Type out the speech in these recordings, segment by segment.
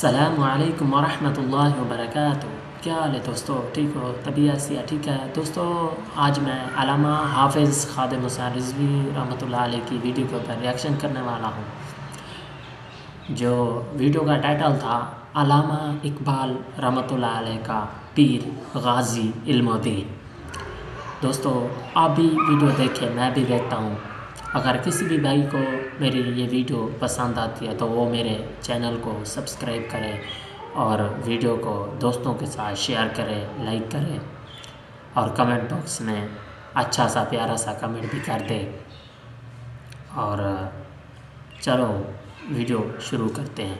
السلام علیکم ورحمۃ اللہ وبرکاتہ۔ کیا حال ہے دوستو؟ ٹھیک ہو؟ طبیعت سے ٹھیک ہے دوستو؟ آج میں علامہ حافظ خادم حسین رضوی رحمۃ اللہ علیہ کی ویڈیو کے اوپر ریاکشن کرنے والا ہوں، جو ویڈیو کا ٹائٹل تھا علامہ اقبال رحمۃ اللہ علیہ کا پیر غازی علم و دین۔ دوستو آپ بھی ویڈیو دیکھیں، میں بھی دیکھتا ہوں۔ اگر کسی بھی بھائی کو میری یہ ویڈیو پسند آتی ہے تو وہ میرے چینل کو سبسکرائب کرے اور ویڈیو کو دوستوں کے ساتھ شیئر کرے، لائک کرے اور کمنٹ باکس میں اچھا سا پیارا سا کمنٹ بھی کر دے۔ اور چلو ویڈیو شروع کرتے ہیں۔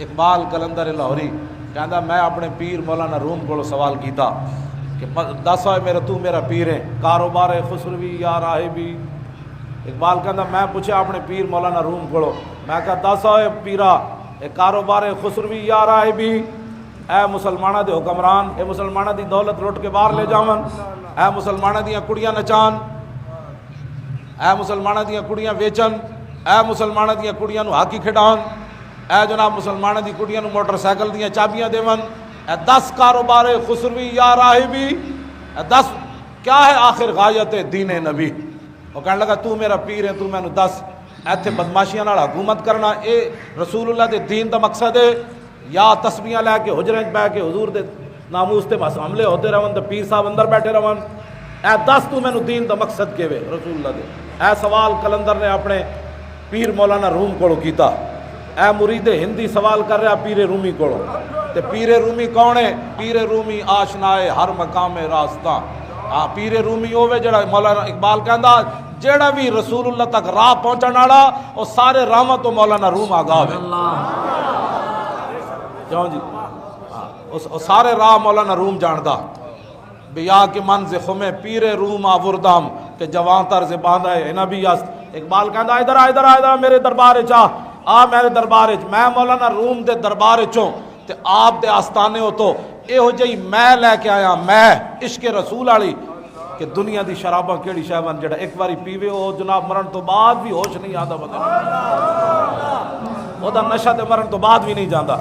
اقبال کلندر لاہوری کہندا میں اپنے پیر مولانا روم کو سوال کیتا کہ دس ہوئے میرا تو میرا پیر ہے، کاروبار خسروی یا راہبی۔ اقبال کہندا میں پوچھا اپنے پیر مولانا روم کو، میں کہا دس ہوئے پیرا اے کاروبار خسروی یا راہبی، اے مسلمانہ دے حکمران، اے مسلمانہ دی دولت لٹ کے باہر لے جاون، اے مسلمانہ دیاں کڑیاں نچان، اے مسلمانہ دیاں کڑیاں ویچن، اے مسلمانہ دیاں کڑیاں نو ہاکی کھڈان، اے جناب مسلمانہ دی کڑیاں نو موٹر سائیکل دیاں چابیاں دیون، اے 10 کاروبار خسروی یا راہبی، اے 10 کیا ہے آخر غایت دین نبی۔ وہ کہنے لگا تو میرا پیر ہے، تو میں نو 10 ایتھے بدماشیاں نال حکومت کرنا اے رسول اللہ دے دین دا مقصد ہے، یا تسبیحاں لے کے حجرے وچ بیٹھ کے حضور دے ناموس تے بس حملے ہوتے رہن تے پیر صاحب اندر بیٹھے رہن، اے 10 تو مینوں دین دا مقصد کیویں رسول اللہ دے۔ اے سوال کلندر نے اپنے پیر مولانا روم کو کیتا۔ اے مرید ہندی سوال کر رہا پیر رومی کو، تے پیر رومی کون ہے؟ پیر رومی آشنائے ہر مقام راستہ۔ پیر رومی ہوے جڑا مولانا اقبال کہندا جیڑا بھی رسول اللہ تک راہ پہنچن والا او سارے راہاں تو مولانا روم آگاہ ہے۔ کیوں جی؟ او سارے راہ مولانا روم جاندا۔ بیا کے من ز خم پیر روم آوردام کہ جوان تر زبان ہے نبی است۔ اقبال کہندا ادھر ادھر میرے دربار وچ آ میرے دربار وچ، میں مولانا روم دے دربار وچوں تے آپ دے آستانے ہو تو یہو جہی میں لے کے آیا، میں عشق رسول والی کہ دنیا دی شراباں کیڑی شے ون جڑا ایک واری پیوے او جناب مرن تو بعد بھی ہوش نہیں آندا بندے او دا نشہ تے مرن تو بعد بھی نہیں جاندا۔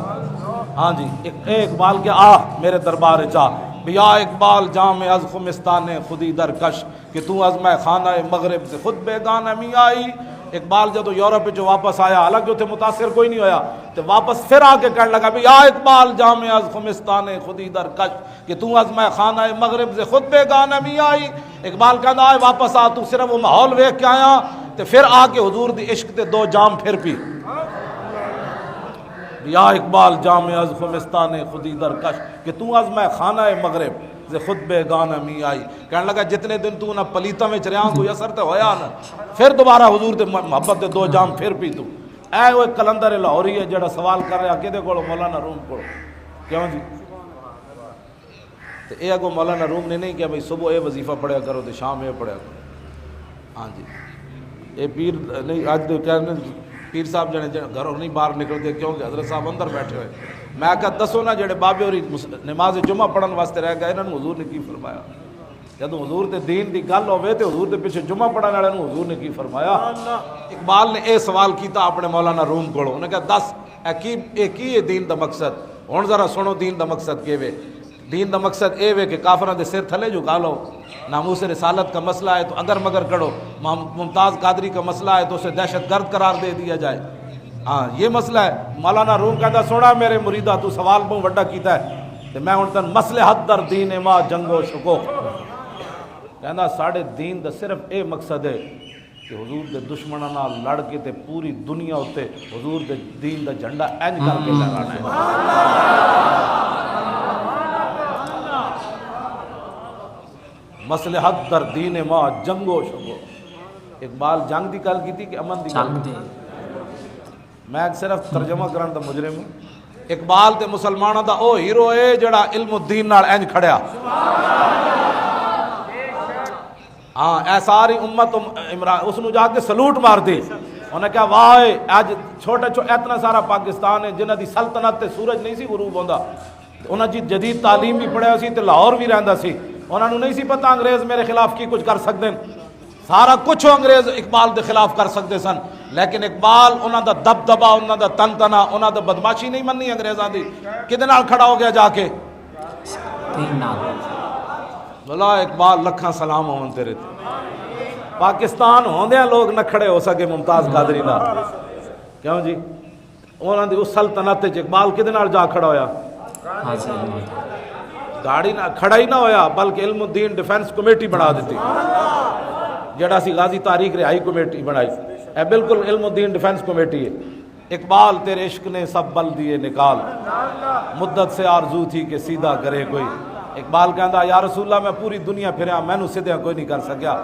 ہاں جی اے اقبال کے آ میرے دربار وچ آ، بیا اقبال جام از خمستان خودی درکش کہ تو از میں خانہ مغرب سے خود بیگانہ می آئی۔ اقبال جدو یورپ جو واپس آیا، حالانکہ اتنے متاثر کوئی نہیں ہویا، تو واپس پھر آ کے کہنے لگا بھی اقبال جامع از خمستان خودی در کش کہ تو از میں خانہ مغرب سے خود بیگانہ می آئی۔ اقبال کہنا آئے واپس آ، تو صرف وہ ماحول ویکھ کے آیا تو پھر آ کے حضور دی عشق تے 2 جام پھر پی۔ یا اقبال جامع از خمستان خودی در کش کہ تو از میں خانہ مغرب سے خود بیگانہ می آئی۔ کہنے لگا جتنے دن تو نہ پلیتہ میں چریاں کوئی اثر تے ہویا نا، پھر دوبارہ حضور دے محبت دے 2 جام پھر پی تو۔ اے وہ کلندر لاہوری ہے جڑا سوال کر رہا کدے کولو؟ مولانا روم کو۔ کیوں جی؟ تے اے اگو مولانا روم نے نہیں کہا بھئی صبح اے وظیفہ پڑھیا کرو تے شام اے پڑھیا کرو۔ ہاں جی اے پیر نہیں آج دے کہنے پیر صاحب جنے گھروں نہیں باہر نکلتے کیونکہ حضرت صاحب اندر بیٹھے ہوئے۔ میں کہا دسو نا جڑے بابے ہوری نماز جمعہ پڑھن واسطے رہ گئے، انہاں نوں حضور نے کی فرمایا؟ جدوں حضور دے دین دی گل ہوے تے حضور دے پیچھے جمعہ پڑھن والے نوں حضور نے کی فرمایا؟ اقبال نے اے سوال کیتا اپنے مولانا روم کولوں، انہاں کہا دس اے کی ہے دین دا مقصد؟ ہن ذرا سنو دین دا مقصد کیویں؟ دین دا مقصد اے وے کہ کافراں دے سر تھلے جھکا لو، ناموس رسالت کا مسئلہ ہے تو اگر مگر کرو، ممتاز قادری کا مسئلہ ہے تو اسے دہشت گرد قرار دے دیا جائے۔ ہاں یہ مسئلہ ہے۔ مولانا روم کہتا سونا میرے مریدہ تو سوال بہت بڑا کیتا ہے کہ میں ہن تن مصلحت در دین ما جنگ و شکوک، کہنا ساڑھے دین دا صرف اے مقصد ہے کہ حضور دے دشمناں نال لڑ کے تے پوری دنیا ہوتے حضور دے دین دا جھنڈا اینج کر کے لہرانا ہے۔ مصلحت در دین ما جنگ و شکوک۔ اقبال جنگ دی گل کیتی کہ امن دی گل؟ میں صرف ترجمہ کرن دا مجرم ہوں۔ اقبال تے مسلمانوں دا او ہیرو ہے جڑا علم الدین نال اینج کھڑیا۔ ہاں اے ساری امت عمران اس نو جا کے سلوٹ مار دی، انہیں کہا واہ اج چھوٹے اتنا سارا پاکستان ہے جنہاں دی سلطنت تے سورج نہیں سی غروب ہوندا، انہاں جی جدید تعلیم بھی پڑھیا سی تے لاہور بھی رہندا سی، انہاں نو نہیں سی پتہ انگریز میرے خلاف کی کچھ کر سکتے، سارا کچھ انگریز اقبال دے خلاف کر سکتے سن، لیکن اقبال انہاں دا دبدبا انہاں دا تنتنا انہاں دا بدماشی نہیں مننی انگریزاں دی کدے نال کھڑا ہو گیا جا کے بلا اقبال لکھاں سلام ہون تیرے تے پاکستان ہوندیاں لوگ نہ کھڑے ہو سکے ممتاز قادری نال کیوں جی انہاں دی اس سلطنت وچ اقبال کدے نال جا کھڑا ہویا گاڑی نہ کھڑا ہی نہ ہویا بلکہ علم الدین ڈیفنس کمیٹی بنا دیتی جڑا سی غازی تاریخ رہائی کمیٹی بنائی اے بالکل علم الدین ڈیفنس کمیٹی ہے اقبال تیرے عشق نے سب بل دیے نکال مدت سے آرزو تھی کہ سیدھا کرے کوئی اقبال کہندا یا رسول اللہ میں پوری دنیا پھریا مینوں سیدھا کوئی نہیں کر سکیا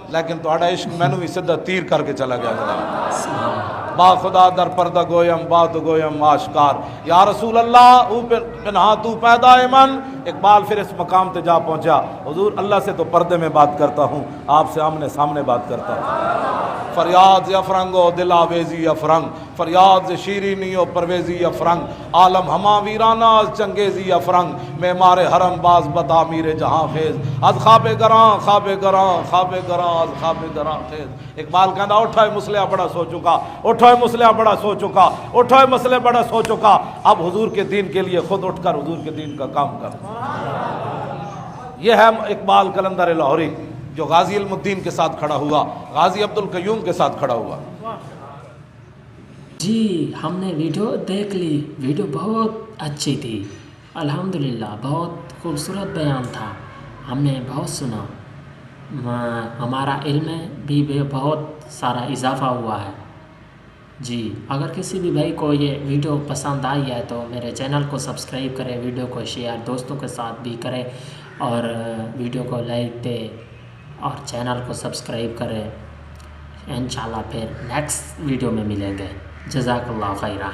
لیکن تہاڈا عشق مینوں بھی سیدھا تیر کر کے چلا گیا با خدا در پردہ گویم بات گویم آشکار یا رسول اللہ او پنہا تو پیدا ہے من اقبال پھر اس مقام تے جا پہنچا حضور اللہ سے تو پردے میں بات کرتا ہوں آپ سے آمنے سامنے بات کرتا ہوں فریاد افرنگ و دل آویزی افرنگ فریاد شیرینی و پرویزی افرنگ عالم ہما ویرانہ از چنگیزی افرنگ معمار حرم باز بتا میر جہاں خیز از خواب گراں خواب گراں خواب گراں از خواب گراں خیز اقبال کہنا اٹھائے مسلح بڑا سو چکا اٹھائے مسلح بڑا سو چکا اٹھائے مسلح بڑا سو چکا اب حضور کے دین کے لیے خود اٹھ کر حضور کے دین کا کام کر یہ ہے اقبال قلندر لاہوری جو غازی علم الدین کے ساتھ کھڑا ہوا غازی عبد القیوم کے ساتھ کھڑا ہوا جی ہم نے ویڈیو دیکھ لی ویڈیو بہت اچھی تھی الحمدللہ بہت خوبصورت بیان تھا ہم نے بہت سنا ہمارا علم میں بھی بہت سارا اضافہ ہوا ہے جی اگر کسی بھی بھائی کو یہ ویڈیو پسند آئی ہے تو میرے چینل کو سبسکرائب کرے ویڈیو کو شیئر دوستوں کے ساتھ بھی کرے اور ویڈیو کو لائک دے اور چینل کو سبسکرائب کرے انشاءاللہ پھر نیکسٹ ویڈیو میں ملیں گے جزاک اللہ خیرہ